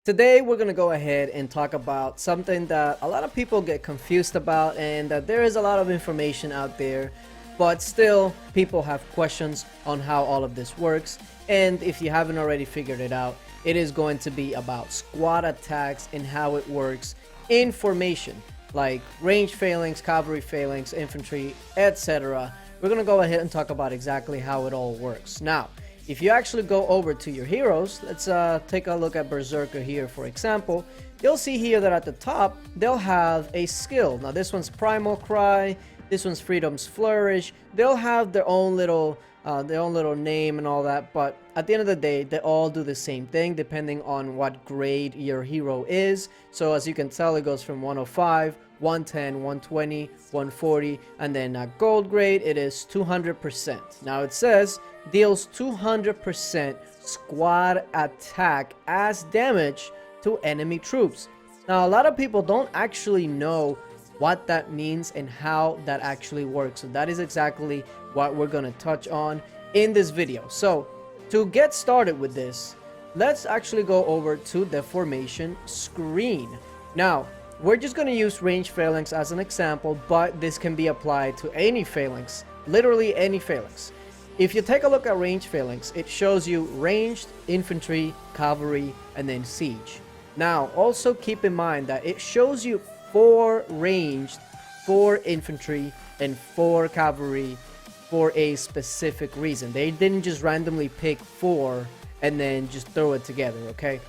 Today we're going to go ahead and talk about something that a lot of people get confused about, and that there is a lot of information out there, but still people have questions on how all of this works. And if you haven't already figured it out, it is going to be about squad attacks and how it works in formation, like range phalanx, cavalry phalanx, infantry, etc. We're going to go ahead and talk about exactly how it all works. Now, if you actually go over to your heroes, let's take a look at Berserker here, for example. You'll see here that at the top, they'll have a skill. Now, this one's Primal Cry, this one's Freedom's Flourish. They'll have their own little name and all that, but at the end of the day, they all do the same thing depending on what grade your hero is. So as you can tell, it goes from 105, 110, 120, 140, and then at gold grade, it is 200%. Now it says deals 200% squad attack as damage to enemy troops. Now a lot of people don't actually know what that means and how that actually works. So that is exactly what we're going to touch on in this video. So to get started with this, let's actually go over to the formation screen. Now we're just going to use range phalanx as an example, but this can be applied to any phalanx, literally any phalanx. If you take a look at range phalanx, it shows you ranged, infantry, cavalry, and then siege. Now also keep in mind that it shows you 4 ranged, 4 infantry, and 4 cavalry for a specific reason. They didn't just randomly pick 4 and then just throw it together, okay?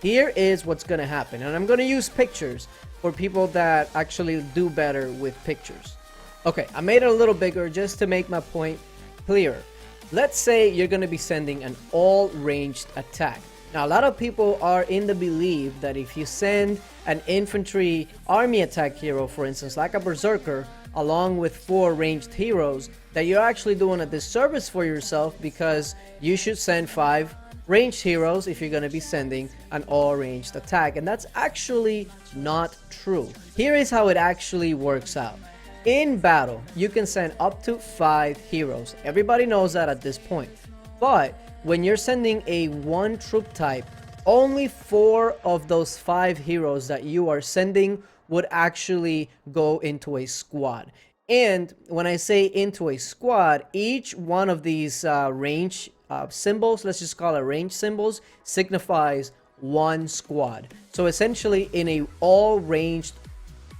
Here is what's gonna happen, and I'm gonna use pictures for people that actually do better with pictures. Okay, I made it a little bigger just to make my point clearer. Let's say you're gonna be sending an all-ranged attack. Now, a lot of people are in the belief that if you send an infantry army attack hero, for instance, like a Berserker, along with 4 ranged heroes, that you're actually doing a disservice for yourself, because you should send 5 ranged heroes if you're going to be sending an all-ranged attack. And that's actually not true. Here is how it actually works out. In battle, you can send up to 5 heroes. Everybody knows that at this point. But when you're sending a 1 troop type, only 4 of those 5 heroes that you are sending would actually go into a squad. And when I say into a squad, each one of these range symbols, let's just call it range symbols, signifies 1 squad. So essentially, in a all ranged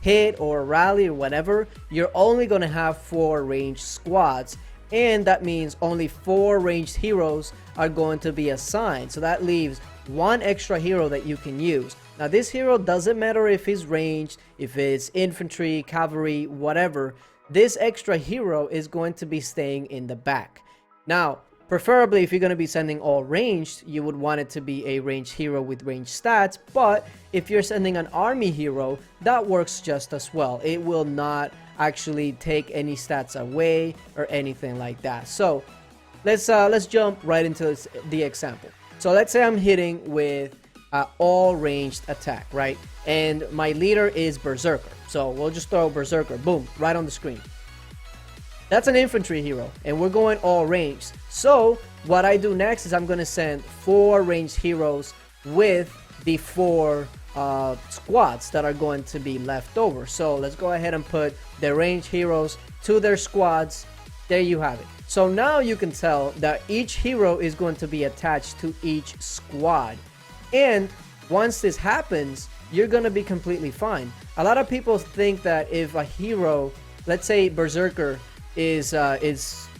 hit or rally or whatever, you're only going to have 4 ranged squads. And that means only 4 ranged heroes are going to be assigned. So that leaves 1 extra hero that you can use. Now this hero doesn't matter if he's ranged, if it's infantry, cavalry, whatever. This extra hero is going to be staying in the back. Now, preferably if you're going to be sending all ranged, you would want it to be a ranged hero with ranged stats. But if you're sending an army hero, that works just as well. It will not actually take any stats away or anything like that. So let's jump right into the example. So let's say I'm hitting with all ranged attack, right? And my leader is Berserker. So we'll just throw Berserker, boom, right on the screen. That's an infantry hero, and we're going all ranged. So what I do next is I'm going to send 4 ranged heroes with the 4 squads that are going to be left over. So let's go ahead and put the ranged heroes to their squads. There you have it. So now you can tell that each hero is going to be attached to each squad. And once this happens, you're going to be completely fine. A lot of people think that if a hero, let's say Berserker, is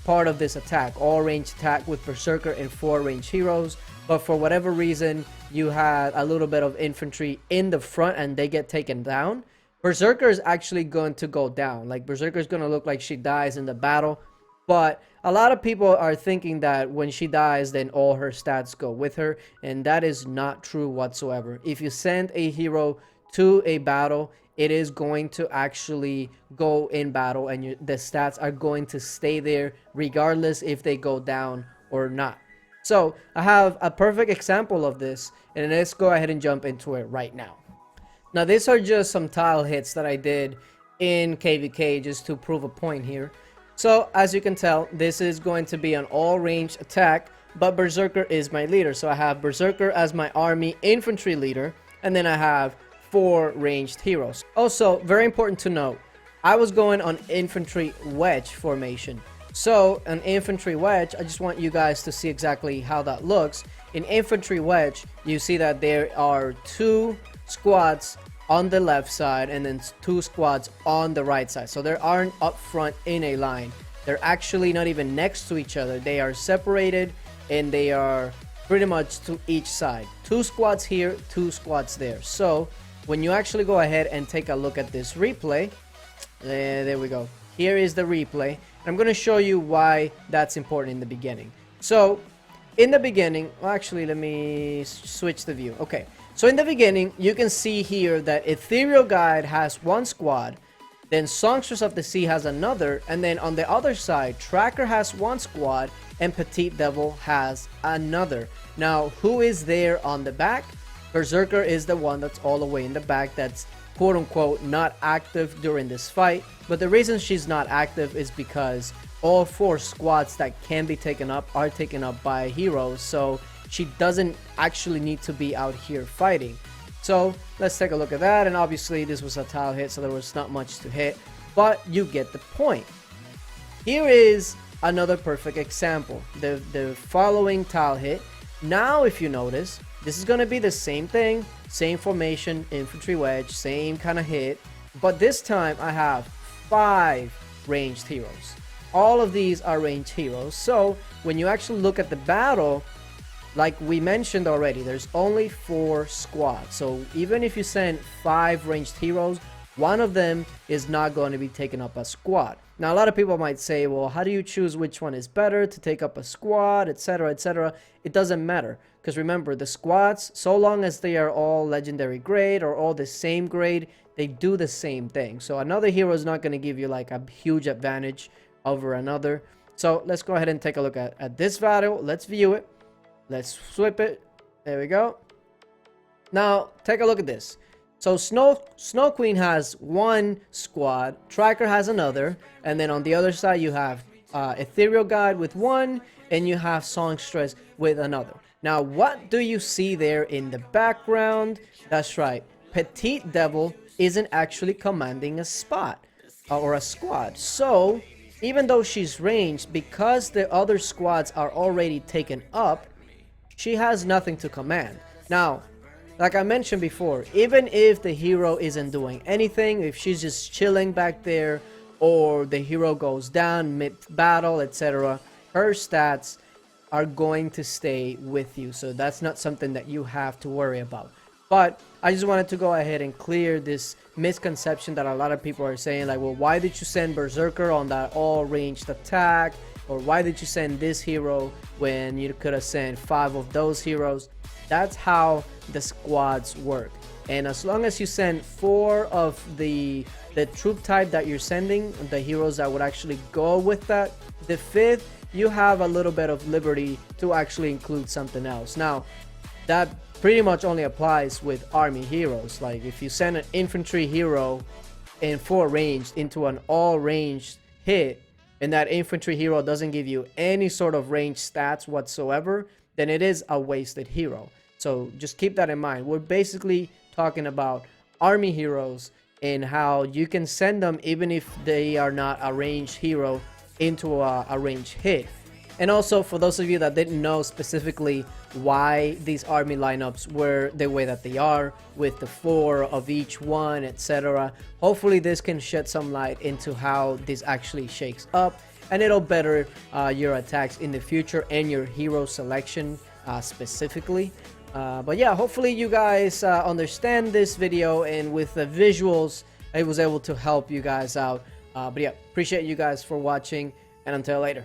part of this attack, all range attack with Berserker and 4 ranged heroes, but for whatever reason you had a little bit of infantry in the front and they get taken down, Berserker is actually going to go down. Like, Berserker is going to look like she dies in the battle. But a lot of people are thinking that when she dies, then all her stats go with her, and that is not true whatsoever. If you send a hero to a battle, it is going to actually go in battle, and the stats are going to stay there regardless if they go down or not. So I have a perfect example of this, and let's go ahead and jump into it right now. Now these are just some tile hits that I did in KVK just to prove a point here. So as you can tell, this is going to be an all range attack, but Berserker is my leader. So I have Berserker as my army infantry leader, and then I have 4 ranged heroes. Also, very important to note, I was going on infantry wedge formation. So an infantry wedge, I just want you guys to see exactly how that looks. In infantry wedge, you see that there are 2 squads on the left side and then 2 squads on the right side. So they aren't up front in a line. They're actually not even next to each other. They are separated and they are pretty much to each side. 2 squads here, 2 squads there. So when you actually go ahead and take a look at this replay, there we go. Here is the replay. I'm going to show you why that's important in the beginning. So in the beginning, well, actually, let me switch the view. Okay, so in the beginning, you can see here that Ethereal Guide has 1 squad, then Songstress of the Sea has another, and then on the other side, Tracker has 1 squad, and Petite Devil has another. Now, who is there on the back? Berserker is the one that's all the way in the back, that's quote-unquote not active during this fight. But the reason she's not active is because all 4 squads that can be taken up are taken up by heroes, so she doesn't actually need to be out here fighting. So let's take a look at that, and obviously this was a tile hit, so there was not much to hit, but you get the point. Here is another perfect example, the following tile hit. Now if you notice, this is going to be the same thing, same formation, infantry wedge, same kind of hit, but this time I have 5 ranged heroes. All of these are ranged heroes, so when you actually look at the battle, like we mentioned already, there's only 4 squads, so even if you send 5 ranged heroes, one of them is not going to be taken up a squad. Now a lot of people might say, well, how do you choose which one is better to take up a squad, etc, etc. It doesn't matter, because remember, the squads, so long as they are all legendary grade or all the same grade, they do the same thing. So another hero is not going to give you like a huge advantage over another. So let's go ahead and take a look at this battle. Let's view it. Let's flip it. There we go. Now take a look at this. So Snow Queen has 1 squad, Tracker has another, and then on the other side you have Ethereal Guide with 1, and you have Songstress with another. Now what do you see there in the background? That's right, Petite Devil isn't actually commanding a spot or a squad. So even though she's ranged, because the other squads are already taken up, she has nothing to command. Now, like I mentioned before, even if the hero isn't doing anything, if she's just chilling back there, or the hero goes down mid-battle, etc., her stats are going to stay with you. So that's not something that you have to worry about. But I just wanted to go ahead and clear this misconception that a lot of people are saying, like, well, why did you send Berserker on that all-ranged attack? Or why did you send this hero when you could have sent 5 of those heroes? That's how the squads work. And as long as you send 4 of the troop type that you're sending, the heroes that would actually go with that, the 5th, you have a little bit of liberty to actually include something else. Now, that pretty much only applies with army heroes. Like if you send an infantry hero in 4 ranged into an all ranged hit, and that infantry hero doesn't give you any sort of range stats whatsoever, then it is a wasted hero. So just keep that in mind. We're basically talking about army heroes and how you can send them even if they are not a ranged hero into a ranged hit. And also, for those of you that didn't know specifically why these army lineups were the way that they are, with the 4 of each one, etc., hopefully this can shed some light into how this actually shakes up, and it'll better your attacks in the future and your hero selection specifically. But yeah, hopefully you guys understand this video, and with the visuals, I was able to help you guys out. But yeah, appreciate you guys for watching, and until later.